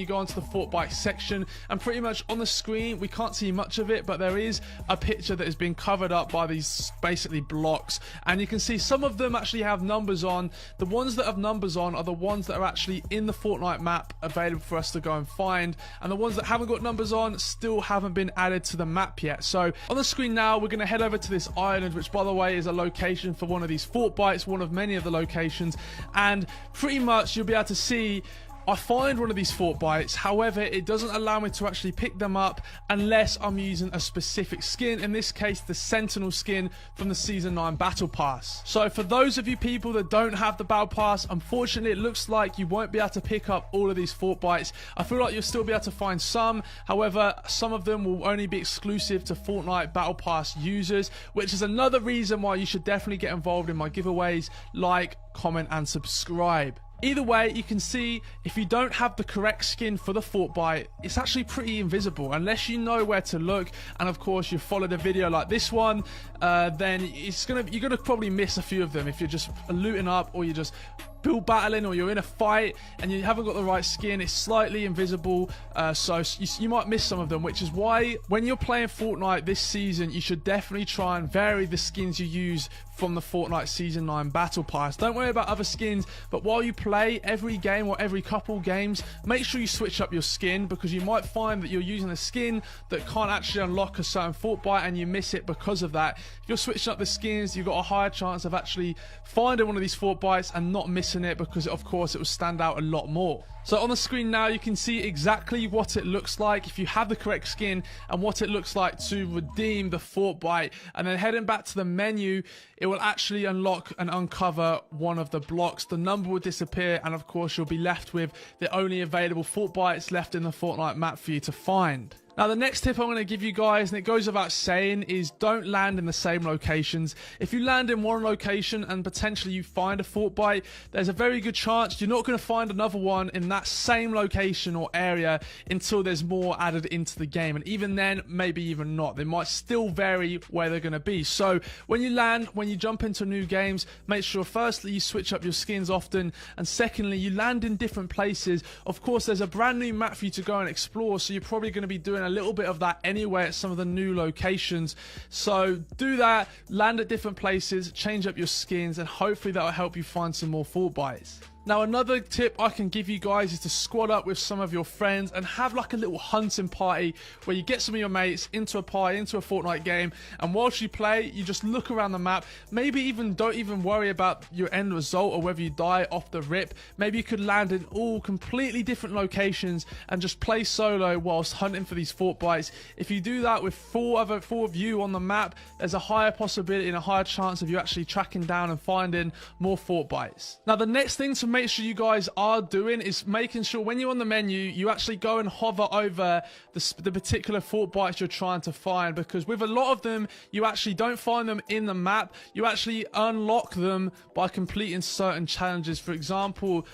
You go onto the Fortbyte section, and pretty much on the screen we can't see much of it, but there is a picture that has been covered up by these basically blocks, and you can see some of them actually have numbers on. The ones that have numbers on are the ones that are actually in the Fortnite map available for us to go and find, and the ones that haven't got numbers on still haven't been added to the map yet. So on the screen now we're going to head over to this island, which by the way is a location for one of these Fortbytes, one of many of the locations, and pretty much you'll be able to see I find one of these Fortbytes. However, it doesn't allow me to actually pick them up unless I'm using a specific skin, in this case the Sentinel skin from the Season 9 Battle Pass. So for those of you people that don't have the Battle Pass, unfortunately it looks like you won't be able to pick up all of these Fortbytes. I feel like you'll still be able to find some, however some of them will only be exclusive to Fortnite Battle Pass users, which is another reason why you should definitely get involved in my giveaways. Like, comment and subscribe. Either way, you can see if you don't have the correct skin for the Fortbyte, it's actually pretty invisible unless you know where to look, and of course you followed a video like this one, then you're gonna probably miss a few of them if you're just looting up, or you're just build battling, or you're in a fight and you haven't got the right skin. It's slightly invisible, so you might miss some of them, which is why when you're playing Fortnite this season you should definitely try and vary the skins you use from the Fortnite Season 9 Battle Pass. Don't worry about other skins, but while you play every game or every couple games, make sure you switch up your skin, because you might find that you're using a skin that can't actually unlock a certain Fortbyte and you miss it because of that. If you're switching up the skins, you've got a higher chance of actually finding one of these Fortbytes and not missing it, because of course it will stand out a lot more. So on the screen now you can see exactly what it looks like if you have the correct skin, and what it looks like to redeem the Fortbyte. And then heading back to the menu, it will actually unlock and uncover one of the blocks. The number will disappear, and of course you'll be left with the only available Fortbytes left in the Fortnite map for you to find. Now the next tip I'm going to give you guys, and it goes without saying, is don't land in the same locations. If you land in one location and potentially you find a Fortbyte, there's a very good chance you're not going to find another one in that same location or area until there's more added into the game, and even then maybe even not. They might still vary where they're going to be. So when you land, when you jump into new games, make sure firstly you switch up your skins often, and secondly you land in different places. Of course there's a brand new map for you to go and explore, so you're probably going to be doing a little bit of that anyway at some of the new locations. So do that, land at different places, change up your skins, and hopefully that will help you find some more Fortbytes. Now another tip I can give you guys is to squad up with some of your friends and have like a little hunting party where you get some of your mates into a party, into a Fortnite game, and whilst you play you just look around the map. Maybe don't even worry about your end result or whether you die off the rip. Maybe you could land in all completely different locations and just play solo whilst hunting for these Fortbytes. If you do that with four of you on the map, there's a higher possibility and a higher chance of you actually tracking down and finding more Fortbytes. Now the next thing to make sure you guys are doing is making sure when you're on the menu you actually go and hover over the particular Fortbytes you're trying to find, because with a lot of them you actually don't find them in the map, you actually unlock them by completing certain challenges. For example,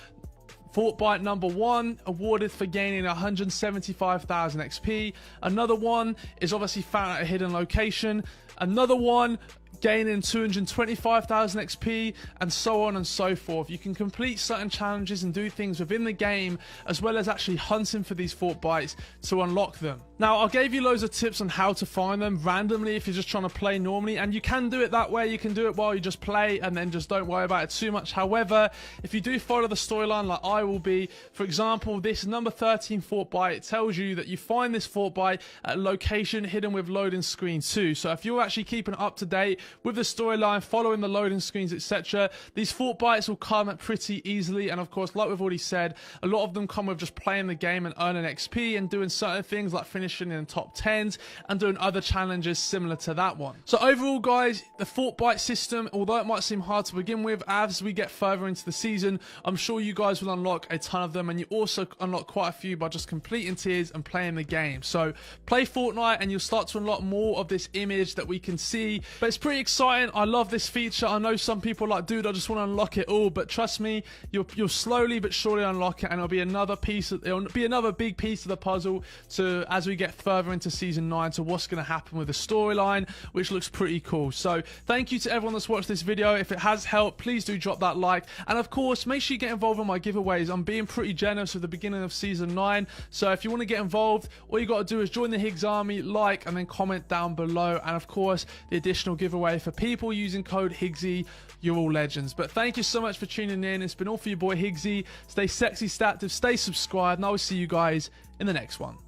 Fortbyte number 1 awarded for gaining 175,000 XP. Another one is obviously found at a hidden location. Another one gaining 225,000 XP, and so on and so forth. You can complete certain challenges and do things within the game, as well as actually hunting for these Fortbytes to unlock them. Now, I gave you loads of tips on how to find them randomly if you're just trying to play normally, and you can do it that way. You can do it while you just play and then just don't worry about it too much. However, if you do follow the storyline like I will be, for example, this number 13 Fortbyte tells you that you find this Fortbyte at a location hidden with loading screen 2. So if you're actually keeping up to date with the storyline, following the loading screens, etc., these Fortbytes will come pretty easily. And of course, like we've already said, a lot of them come with just playing the game and earning XP and doing certain things like finishing in the top 10s and doing other challenges similar to that one. So overall, guys, the Fortbyte system, although it might seem hard to begin with, as we get further into the season, I'm sure you guys will unlock a ton of them, and you also unlock quite a few by just completing tiers and playing the game. So play Fortnite and you'll start to unlock more of this image that we can see, but it's pretty pretty exciting. I love this feature. I know some people are like, dude, I just want to unlock it all, but trust me, you'll slowly but surely unlock it, and it'll be another big piece of the puzzle to as we get further into season 9 to what's going to happen with the storyline, which looks pretty cool. So thank you to everyone that's watched this video. If it has helped, please do drop that like, and of course make sure you get involved in my giveaways. I'm being pretty generous at the beginning of season 9, so if you want to get involved, all you got to do is join the Higgs army, like, and then comment down below. And of course the additional giveaway for people using code Higgsy, you're all legends. But thank you so much for tuning in. It's been all for your boy Higgsy. Stay sexy, stay active, stay subscribed, and I will see you guys in the next one.